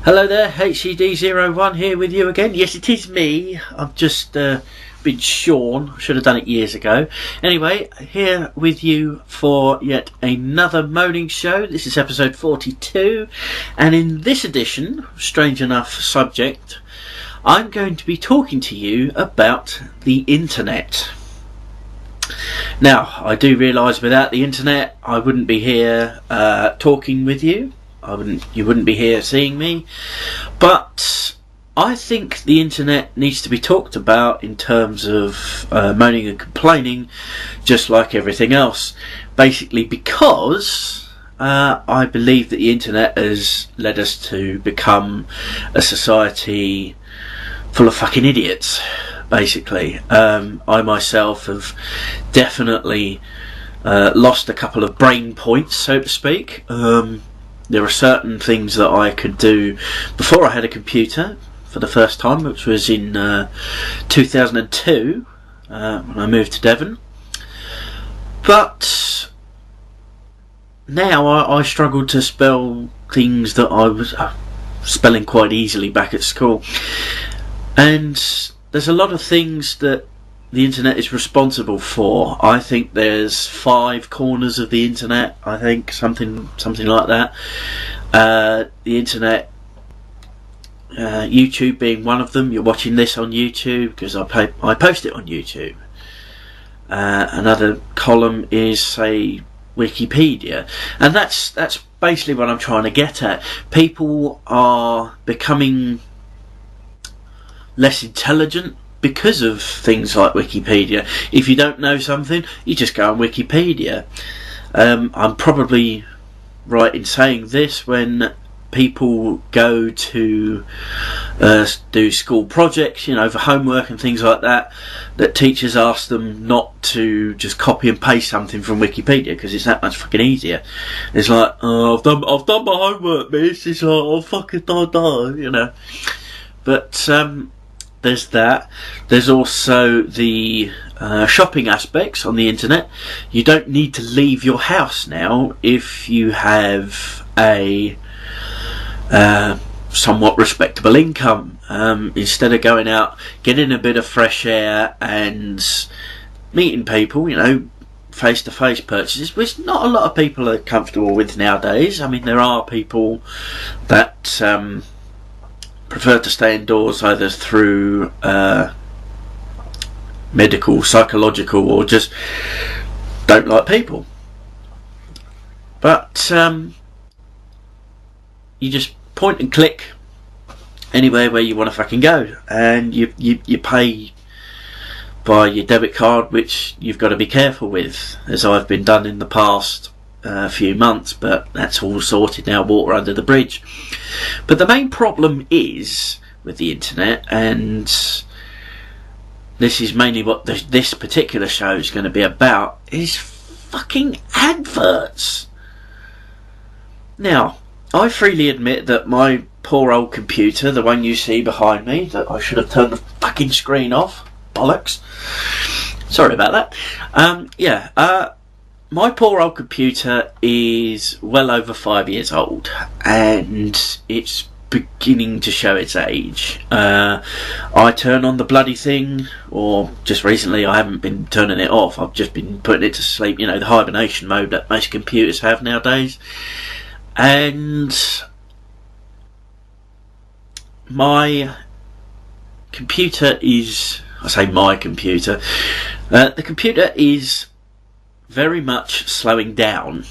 Hello there, HCD01 here with you again. Yes, it is me. I've just been shorn. I should have done it years ago. Anyway, here with you for yet another Moaning Show. This is episode 42, and in this edition, strange enough subject, I'm going to be talking to you about the internet. Now, I do realise without the internet, I wouldn't be here talking with you. You wouldn't be here seeing me, but I think the internet needs to be talked about in terms of moaning and complaining, just like everything else. Basically, because I believe that the internet has led us to become a society full of fucking idiots. Basically, I myself have definitely lost a couple of brain points, so to speak. There are certain things that I could do before I had a computer for the first time, which was in 2002 when I moved to Devon. But now I struggle to spell things that I was spelling quite easily back at school. And there's a lot of things that the internet is responsible for. I think there's 5 corners of the internet. I think something like that. The internet, YouTube being one of them. You're watching this on YouTube because I post it on YouTube. Another column is, say, Wikipedia, and that's basically what I'm trying to get at. People are becoming less intelligent because of things like Wikipedia. If you don't know something, you just go on Wikipedia. I'm probably right in saying this when people go to do school projects, for homework and things like that, that teachers ask them not to just copy and paste something from Wikipedia because it's that much fucking easier. It's like, oh, I've done my homework, miss. It's like, oh, fucking die, But there's that. There's also the shopping aspects on the internet. You don't need to leave your house now if you have a somewhat respectable income. Instead of going out, getting a bit of fresh air and meeting people, face-to-face purchases, which not a lot of people are comfortable with nowadays. I mean, there are people that prefer to stay indoors either through medical, psychological, or just don't like people. But you just point and click anywhere where you want to fucking go, and you pay by your debit card, which you've got to be careful with, as I've been done in the past few months, but that's all sorted now, water under the bridge. But the main problem is with the internet, and this is mainly what this particular show is going to be about, is fucking adverts. Now, I freely admit that my poor old computer, the one you see behind me, that I should have turned the fucking screen off, bollocks, sorry about that. My poor old computer is well over 5 years old, and it's beginning to show its age. I turn on the bloody thing, or just recently I haven't been turning it off, I've just been putting it to sleep, the hibernation mode that most computers have nowadays. And my computer is, I say my computer, the computer is very much slowing down,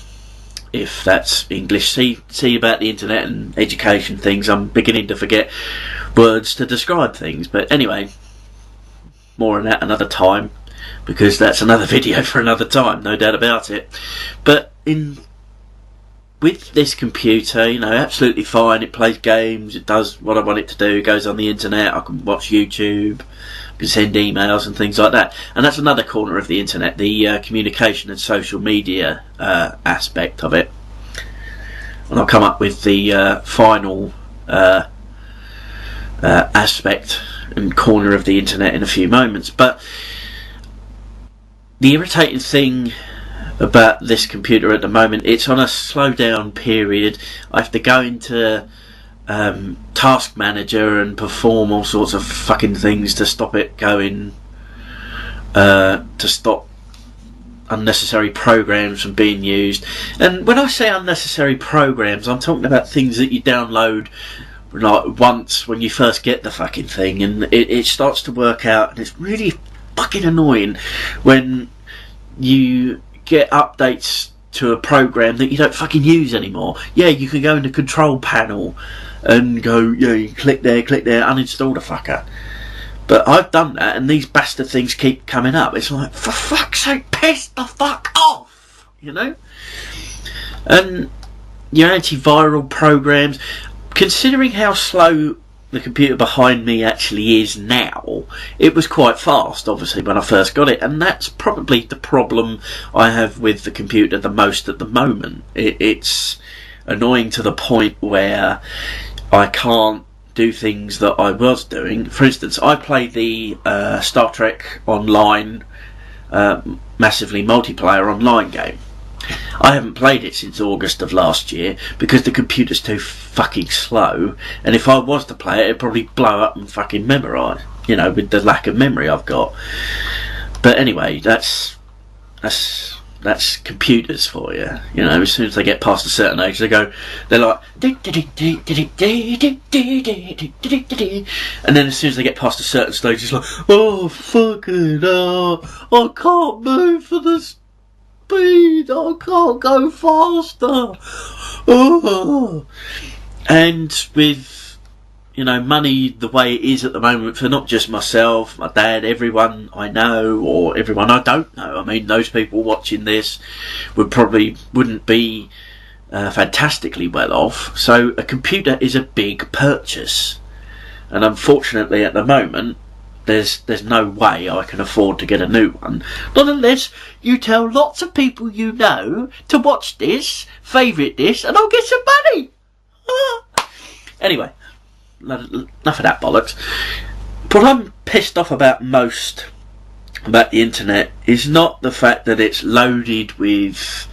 if that's English. See about the internet and education things, I'm beginning to forget words to describe things. But anyway, more on that another time, because that's another video for another time, no doubt about it. But with this computer, absolutely fine. It plays games, it does what I want it to do, it goes on the internet, I can watch YouTube, I can send emails and things like that. And that's another corner of the internet, the communication and social media aspect of it. And I'll come up with the final aspect and corner of the internet in a few moments. But the irritating thing about this computer at the moment, it's on a slow down period. I have to go into task manager and perform all sorts of fucking things to stop it going, to stop unnecessary programs from being used. And when I say unnecessary programs, I'm talking about things that you download like once when you first get the fucking thing, and it starts to work out, and it's really fucking annoying when you get updates to a program that you don't fucking use anymore. Yeah, you can go in the control panel and go, yeah, you click there, uninstall the fucker. But I've done that, and these bastard things keep coming up. It's like, for fuck's sake, piss the fuck off, you know? And your antiviral programs, considering how slow the computer behind me actually is now, it was quite fast, obviously, when I first got it, and that's probably the problem I have with the computer the most at the moment. It's annoying to the point where I can't do things that I was doing. For instance, I play the Star Trek Online massively multiplayer online game. I haven't played it since August of last year because the computer's too fucking slow, and if I was to play it, it'd probably blow up and fucking memorise, you know, with the lack of memory I've got. But anyway, that's computers for you. You know, as soon as they get past a certain age, they're like, and then as soon as they get past a certain stage, it's like, oh fucking I can't move for the speed, I can't go faster. Oh. And with, you know, money the way it is at the moment, for not just myself, my dad, everyone I know or everyone I don't know, I mean, those people watching this wouldn't be fantastically well off. So a computer is a big purchase, and unfortunately at the moment there's no way I can afford to get a new one, not unless you tell lots of people you know to watch this, favourite this, and I'll get some money. Anyway, enough of that bollocks. What I'm pissed off about most about the internet is not the fact that it's loaded with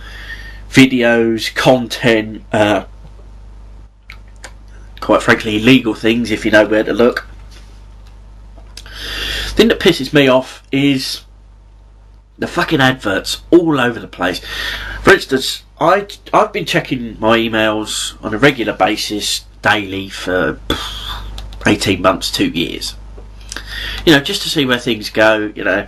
videos, content, quite frankly illegal things if you know where to look. The thing that pisses me off is the fucking adverts all over the place. For instance, I've been checking my emails on a regular basis daily for 18 months, 2 years, you know, just to see where things go, you know,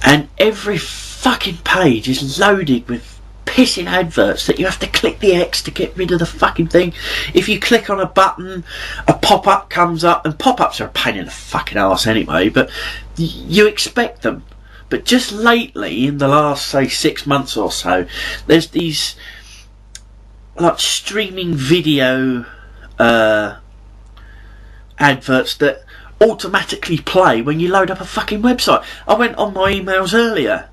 and every fucking page is loaded with pissing adverts that you have to click the X to get rid of the fucking thing. If you click on a button, a pop-up comes up, and pop-ups are a pain in the fucking arse anyway, but you expect them. But just lately, in the last, say, 6 months or so, there's these like streaming video adverts that automatically play when you load up a fucking website. I went on my emails earlier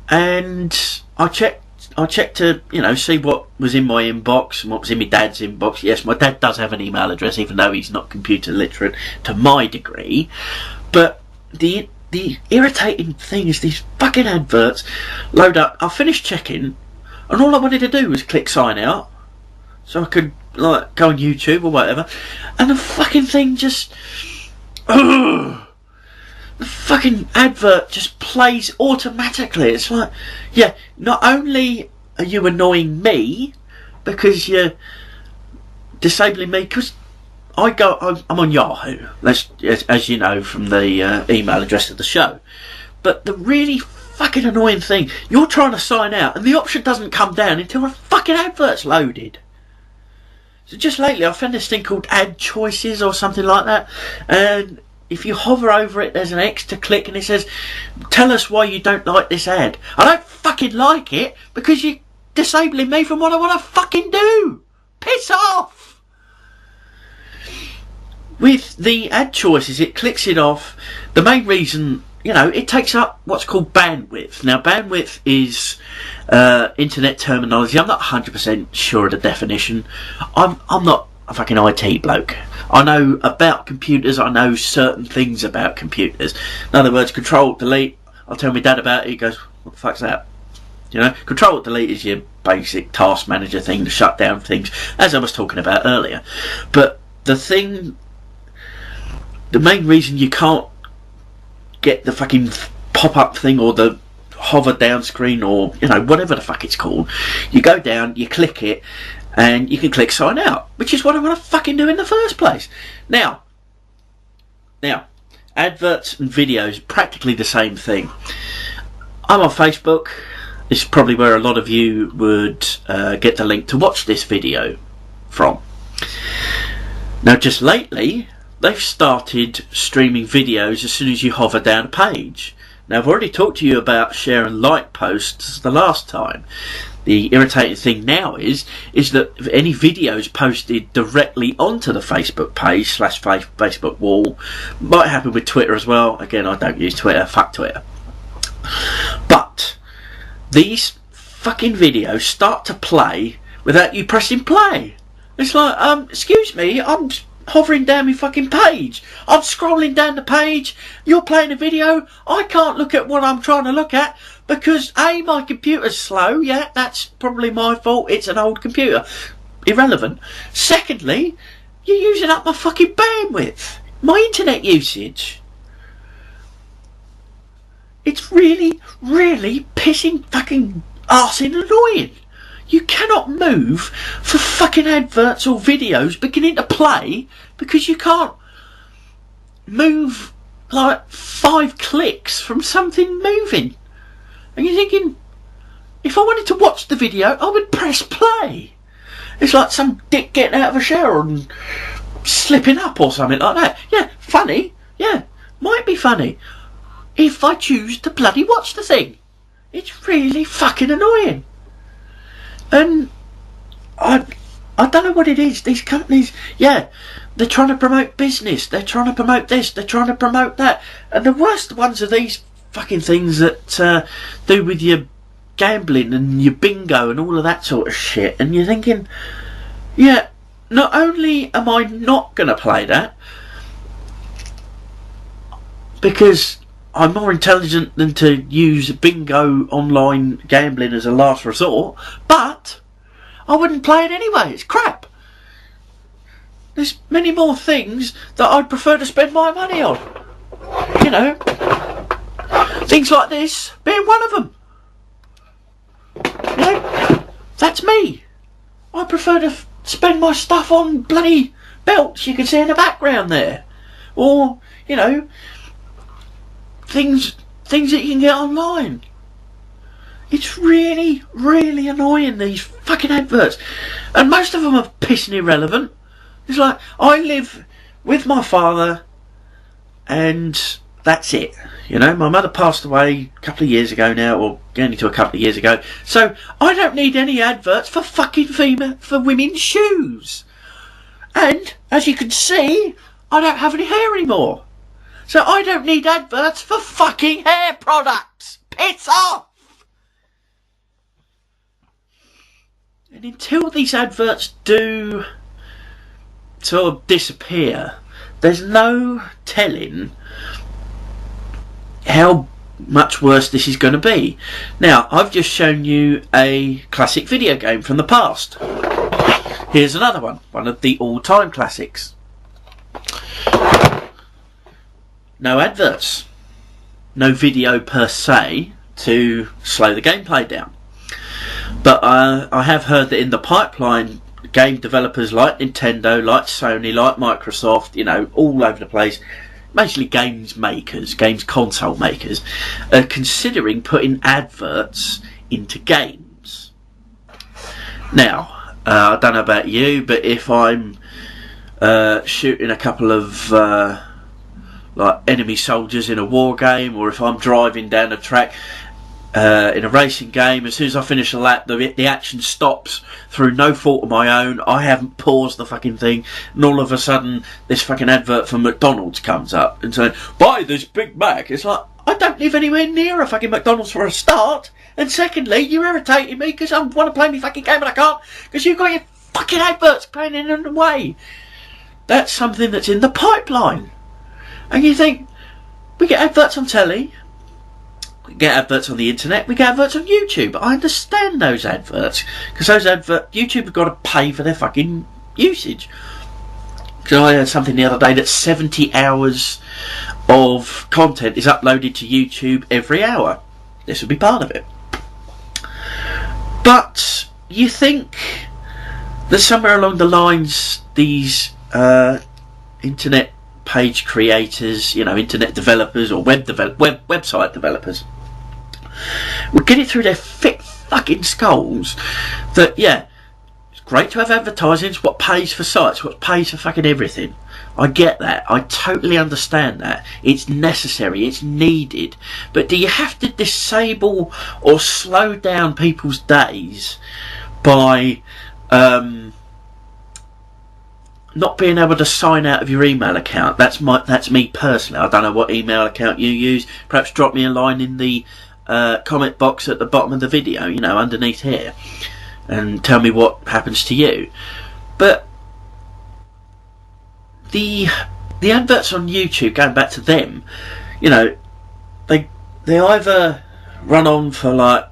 and I checked to, you know, see what was in my inbox and what was in my dad's inbox. Yes, my dad does have an email address, even though he's not computer literate to my degree. But the irritating thing is these fucking adverts load up. I finished checking, and all I wanted to do was click sign out, so I could like go on YouTube or whatever, and the fucking thing just, the fucking advert just plays automatically. It's like, yeah, not only are you annoying me because you're disabling me, because I'm on Yahoo, as you know from the email address of the show. But the really fucking annoying thing, you're trying to sign out and the option doesn't come down until the fucking advert's loaded. So just lately I found this thing called ad choices or something like that, and if you hover over it there's an X to click and it says, tell us why you don't like this ad. I don't fucking like it because you're disabling me from what I want to fucking do. Piss off! With the ad choices, it clicks it off. The main reason, you know, it takes up what's called bandwidth. Now, bandwidth is internet terminology. I'm not 100% sure of the definition. I'm not a fucking IT bloke. I know about computers. I know certain things about computers. In other words, control, delete. I'll tell my dad about it. He goes, what the fuck's that? You know, Control Alt Delete is your basic task manager thing to shut down things, as I was talking about earlier. But the main reason you can't get the fucking pop-up thing or the hover down screen, or you know, whatever the fuck it's called, you go down, you click it, and you can click sign out, which is what I want to fucking do in the first place. Now, adverts and videos, practically the same thing. I'm on Facebook. This is probably where a lot of you would get the link to watch this video from. Now, just lately, they've started streaming videos as soon as you hover down a page. Now, I've already talked to you about share and like posts the last time. The irritating thing now is that any videos posted directly onto the Facebook page / Facebook wall, might happen with Twitter as well. Again, I don't use Twitter, fuck Twitter. But these fucking videos start to play without you pressing play. It's like, excuse me, I'm hovering down my fucking page. I'm scrolling down the page. You're playing a video. I can't look at what I'm trying to look at because A, my computer's slow. Yeah, that's probably my fault. It's an old computer. Irrelevant. Secondly, you're using up my fucking bandwidth. My internet usage. It's really, really pissing fucking arsing annoying. You cannot move for fucking adverts or videos beginning to play because you can't move like 5 clicks from something moving. And you're thinking, if I wanted to watch the video, I would press play. It's like some dick getting out of a shower and slipping up or something like that. Yeah, funny. Yeah, might be funny. If I choose to bloody watch the thing. It's really fucking annoying. And I don't know what it is. These companies, yeah, they're trying to promote business. They're trying to promote this. They're trying to promote that. And the worst ones are these fucking things that do with your gambling and your bingo and all of that sort of shit. And you're thinking, yeah, not only am I not going to play that, because I'm more intelligent than to use bingo online gambling as a last resort, but I wouldn't play it anyway. It's crap. There's many more things that I'd prefer to spend my money on. You know, things like this being one of them. You know, that's me. I prefer to spend my stuff on bloody belts you can see in the background there. Or, you know, things that you can get online. It's really, really annoying, these fucking adverts. And most of them are pissing irrelevant. It's like, I live with my father and that's it. You know, my mother passed away a couple of years ago now, or only to a couple of years ago. So I don't need any adverts for fucking for women's shoes. And as you can see, I don't have any hair anymore. So I don't need adverts for fucking hair products. Piss off! And until these adverts do sort of disappear, there's no telling how much worse this is going to be. Now, I've just shown you a classic video game from the past. Here's another one of the all-time classics. No adverts, no video per se to slow the gameplay down. But I have heard that in the pipeline, game developers like Nintendo, like Sony, like Microsoft, you know, all over the place, mostly games makers, games console makers, are considering putting adverts into games. Now, I don't know about you, but if I'm shooting a couple of like enemy soldiers in a war game, or if I'm driving down a track in a racing game, as soon as I finish a lap, the action stops through no fault of my own. I haven't paused the fucking thing, and all of a sudden this fucking advert from McDonald's comes up and saying, buy this Big Mac. It's like, I don't live anywhere near a fucking McDonald's for a start, and secondly, you're irritating me because I want to play my fucking game and I can't because you've got your fucking adverts playing in the way. That's something that's in the pipeline. And you think, we get adverts on telly, We get adverts on the internet, we get adverts on YouTube. I understand those adverts, because YouTube have got to pay for their fucking usage. Because I heard something the other day that 70 hours of content is uploaded to YouTube every hour. This would be part of it. But you think that somewhere along the lines, these internet page creators, internet developers or website developers would get it through their thick fucking skulls that, yeah, it's great to have advertising, it's what pays for sites, what pays for fucking everything. I get that, I totally understand that, it's necessary, it's needed, but do you have to disable or slow down people's days by not being able to sign out of your email account? That's me personally. I don't know what email account you use. Perhaps drop me a line in the comment box at the bottom of the video, underneath here, and tell me what happens to you. But the adverts on YouTube, going back to them, they either run on for like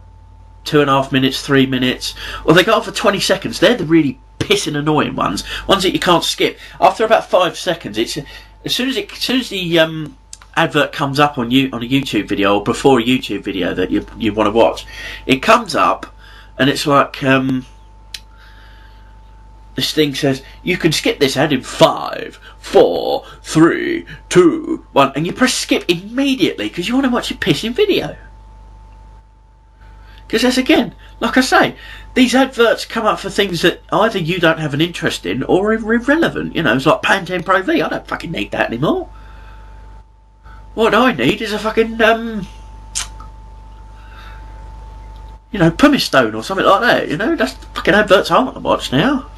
2.5 minutes, 3 minutes, or they go on for 20 seconds. They're the really pissing annoying ones that you can't skip. After about 5 seconds, it's as soon as the advert comes up on a YouTube video, or before a YouTube video that you want to watch, it comes up and it's like this thing says you can skip this ad in 5, 4, 3, 2, 1, and you press skip immediately because you want to watch a pissing video. Because that's, again, like I say, these adverts come up for things that either you don't have an interest in or are irrelevant. It's like Pantene Pro V. I don't fucking need that anymore. What I need is a fucking, pumice stone or something like that. That's the fucking adverts I want to watch now.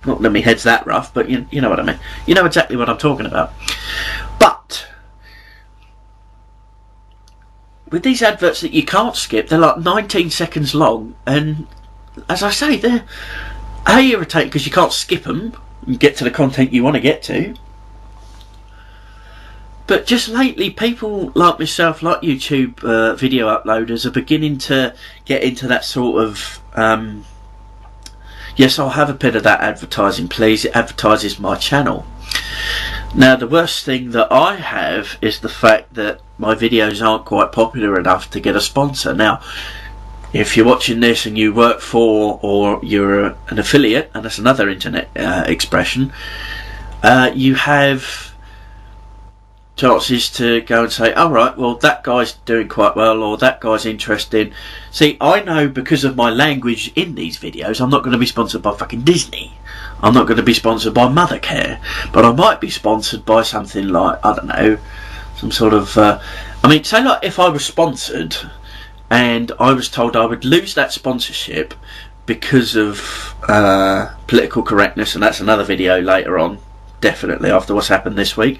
Not that my head's that rough, but you know what I mean. You know exactly what I'm talking about. But with these adverts that you can't skip, they're like 19 seconds long, and as I say, they're irritating because you can't skip them and get to the content you want to get to. But just lately, people like myself, like YouTube video uploaders, are beginning to get into that sort of yes, I'll have a bit of that advertising, please. It advertises my channel. Now, the worst thing that I have is the fact that my videos aren't quite popular enough to get a sponsor. Now, if you're watching this and you work for, or you're an affiliate, and that's another internet expression, you have chances to go and say, all right, well, that guy's doing quite well, or that guy's interesting. See, I know because of my language in these videos, I'm not going to be sponsored by fucking Disney. I'm not going to be sponsored by Mothercare, but I might be sponsored by something like, I don't know, some sort of, say like if I was sponsored and I was told I would lose that sponsorship because of political correctness, and that's another video later on, definitely after what's happened this week.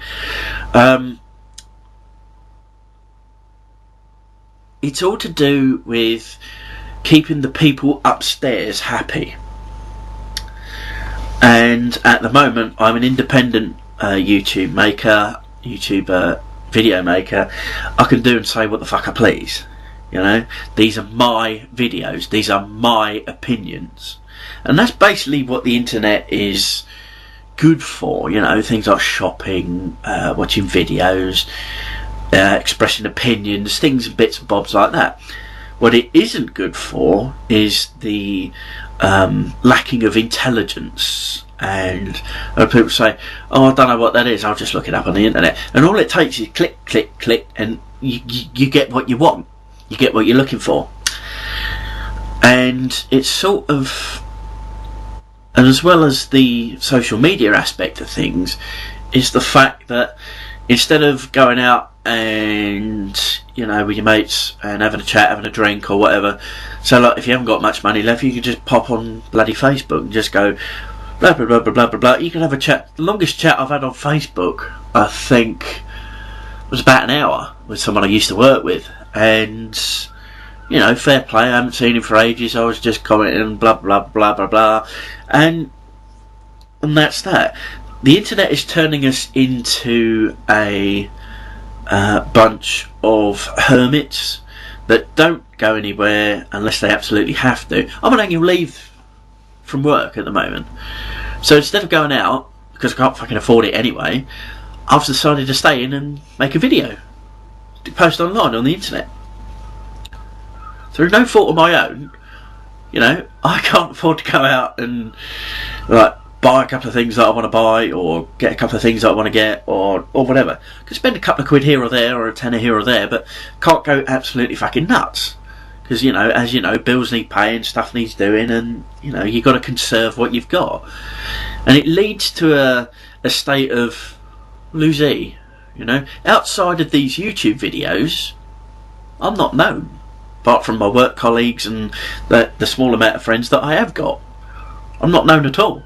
It's all to do with keeping the people upstairs happy. And at the moment, I'm an independent YouTube video maker. I can do and say what the fuck I please. These are my videos, these are my opinions, and that's basically what the internet is good for. Things like shopping, watching videos, expressing opinions, things and bits and bobs like that. What it isn't good for is the lacking of intelligence, and people say, oh, I don't know what that is, I'll just look it up on the internet, and all it takes is click, click, click, and you get what you want, you get what you're looking for. And it's sort of, and as well as the social media aspect of things, is the fact that instead of going out and with your mates and having a chat, having a drink or whatever, so like if you haven't got much money left, you can just pop on bloody Facebook and just go blah blah blah blah blah blah blah. You can have a chat. The longest chat I've had on Facebook, I think, was about an hour with someone I used to work with, and fair play, I haven't seen him for ages, I was just commenting blah blah blah blah blah, and that's that. The internet is turning us into a bunch of hermits that don't go anywhere unless they absolutely have to. I'm on annual leave from work at the moment, so instead of going out, because I can't fucking afford it anyway, I've decided to stay in and make a video to post online on the internet. Through no fault of my own, you know, I can't afford to go out and like buy a couple of things that I want to buy, or get a couple of things that I want to get, or whatever. I could spend a couple of quid here or there, or a tenner here or there, but can't go absolutely fucking nuts. Because, you know, as you know, bills need paying, stuff needs doing, and, you know, you've got to conserve what you've got. And it leads to a state of losey, you know. Outside of these YouTube videos, I'm not known, apart from my work colleagues and the small amount of friends that I have got. I'm not known at all.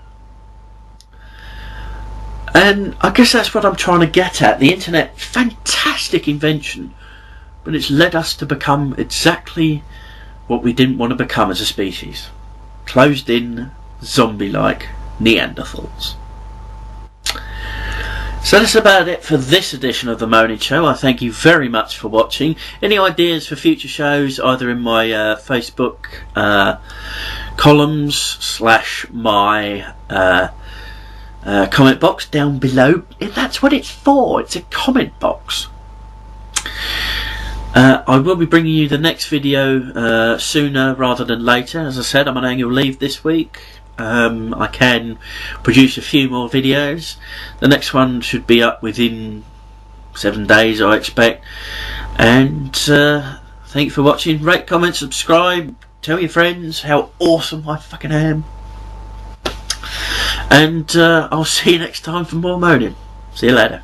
And I guess that's what I'm trying to get at. The internet, fantastic invention, but it's led us to become exactly what we didn't want to become as a species. Closed in, zombie-like Neanderthals. So that's about it for this edition of The Moaning Show. I thank you very much for watching. Any ideas for future shows, either in my Facebook columns / my comment box down below. That's what it's for. It's a comment box. I will be bringing you the next video sooner rather than later. As I said, I'm on annual leave this week. I can produce a few more videos. The next one should be up within 7 days, I expect. And thank you for watching. Rate, comment, subscribe. Tell your friends how awesome I fucking am. And I'll see you next time for more moaning. See you later.